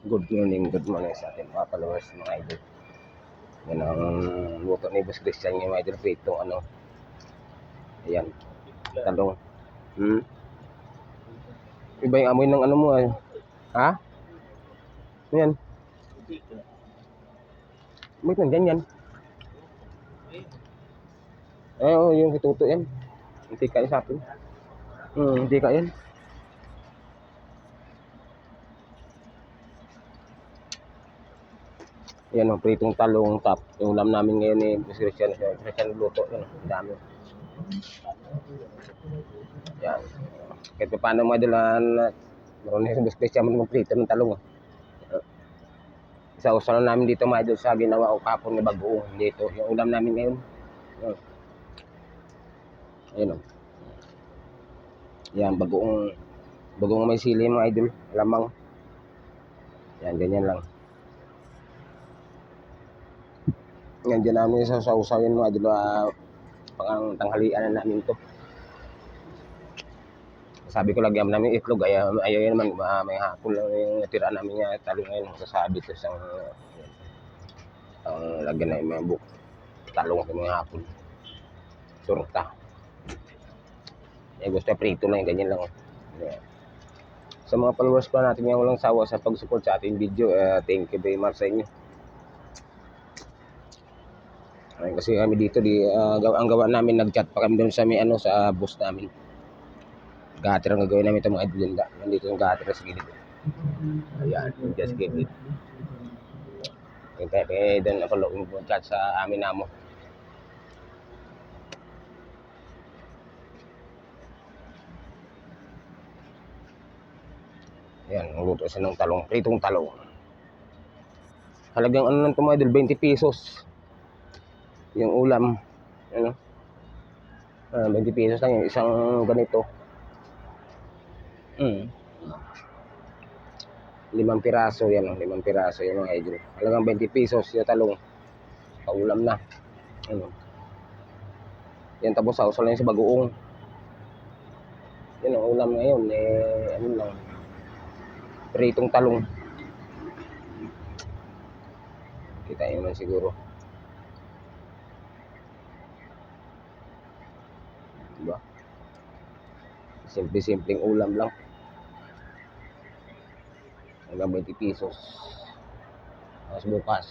Good morning sa ating mga followers, mga idol. Yan ang luto ni Boss Christian yung mga idol. Ito, ano, ayan, talong. Iba yung amoy ng ano mo, eh. Ha? Yan. Wait lang, ganyan. Oo, yung kituto yan. Hindi ka sa atin. Hindi ka yan. Yan o, pritong talong, tap. Yung ulam namin ngayon ni Boss Christian. Christian luto, yan, ang dami. Yan. Kahit pa paano mga idol, meron yung Boss Christian mag-prito ng talong. Isa-usa lang namin dito mga idol sa ginawa ko kapon na bagoong dito. Yung ulam namin ngayon. Ayun o. Yan, bagoong may sili mga idol. Lamang. Yan, ganyan lang. Yan, dyan namin sa yun mga idol. Pang tanghalian na namin to. Sabi ko lagyan namin itlog. Ayaw yun naman. May hapon lang yung natira namin yung talong ngayon. Masasabi to sa lagyan na yung mga talong sa mga hapon. Surta. Gusto prito lang, ganyan lang. Yeah. Sa mga followers pa natin yung walang sawa sa pag-support sa ating video, thank you very much sa inyo. Kasi kami dito, ang gawa namin, nag-chat pa kami doon sa may ano, sa boss namin. Gater ang gagawin namin ito mga idol. Nandito yung gater sa gilid. Ayan, just give it. Kaya doon ako chat sa amin namo. Ayan, luto siya ng talong, pritong talong. Halagang ano lang ito mga idol, 20 pesos. Yung ulam, ano, 20 pesos lang yung isang ganito. 5 piraso yan, 5 piraso yung mga idol. Halagang 20 pesos yung talong. Paulam na. Ano. Yan, tapos sausaw lang sa bagoong. Yan ang ulam ngayon, ano lang, pritong talong. Kita nyo naman siguro. Diba? Simple-simpleng ulam lang. Hanggang 20 pesos. Tapos bukas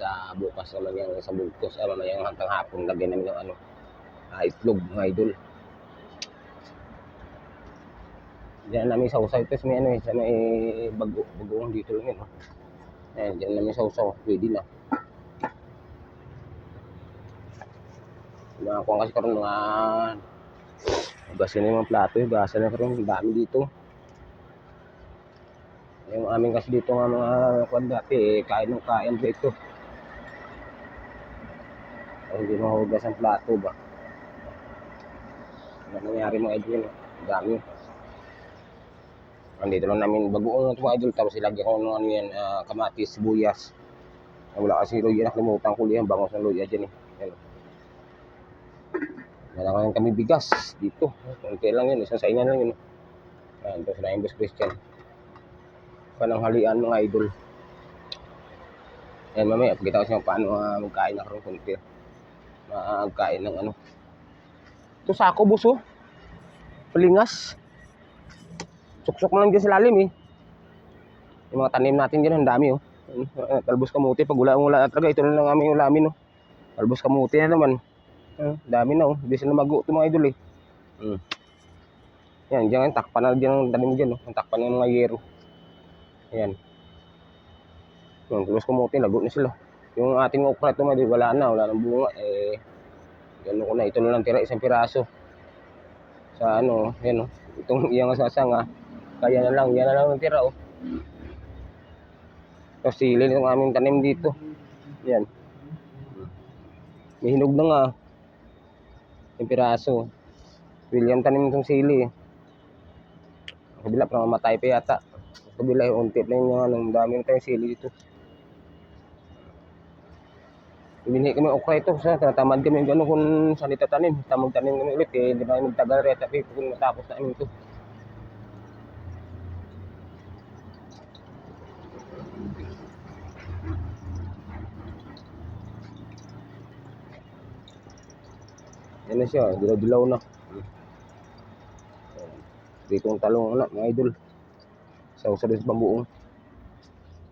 naman yan sa bultos. Yung hanggang hapon, lagyan namin ng ano, itlog, mga idol. Diyan namin sausaw. Tapos may ano may bagoong dito lang yun. Ayan, diyan namin sausaw. Pwede na. Nakakuha kasi karoon mga gasin yung mga plato. Gasin na karoon. Dami dito. Yung amin kasi dito nga mga kwan dati, kain pa ito. Hindi mahugas ang plato ba? Ano nangyari mga idol? Dami. Andito lang namin bagoong mga idol. Tapos ilagyan ko ng ano yan, kamatis, sibuyas. Wala kasi luya, nakalimutan ko liyan. Bangos ng luya dyan eh. Yan. Wala kami bigas dito. Kunti lang yun, isang saingan lang yun. Ayan, tapos na yung Boss Christian. Pananghalian mga idol. Ayan, mamaya pagkita ko siya paano magkain na karoon kunti. Magkain ng ano. Ito sako buso. Palingas. Suksok mo lang dyan sa lalim eh. Yung mga tanim natin dyan, ang dami oh. Talbos kamuti, pag wala talaga, ito na lang aming ulamin oh. Talbos kamuti na naman. Dami na oh, hindi sila mago ito mga idol eh. Yan, dyan, takpan na dyan ang tanim dyan oh. Takpan ng mga yero. Ayan. Yung talbos kamuti, lago na sila. Yung ating okra ito mga idol, wala nang bunga eh. Gano'n ko na, ito na lang tira, isang piraso. Sa ano, yan oh. Itong iyang sasanga. Kaya na lang, yan na lang tira oh. Tapos sili ng aming tanim dito. Yan. May hinog na nga. Yung piraso. William tanim itong sili. Kabila pa mamatay pa yata. Kabila yung unti pa yung anong daming tayong sili dito. Ibinhi kami okra ito. Tamad kami gano'n kung saan itatanim. Tamag tanim kami ulit eh. Di ba magtagal rin. Tapi kung matapos na kami ito. Yan na siya, dilaw-dilaw na. Ditong talong na mga idol. Sa usalis bambuong.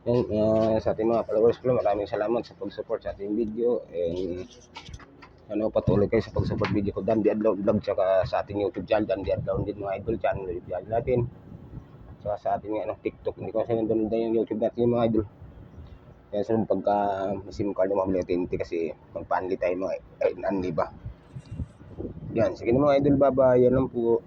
Yan, sa ating mga followers ko, maraming salamat sa pag-support sa ating video. And patuloy kayo sa pag-support video ko, Dan Diadlaw Vlog, tsaka sa ating YouTube channel, Dan Diadlaw din mga idol, channel natin. Tsaka sa ating TikTok, hindi ko kasi nandun yung YouTube natin mga idol. Kaya sunod pagka SIM card na mabili kasi magpa-unli tayo mga unli ba. Yan, sige na mga idol, bye-bye. Yan lang po.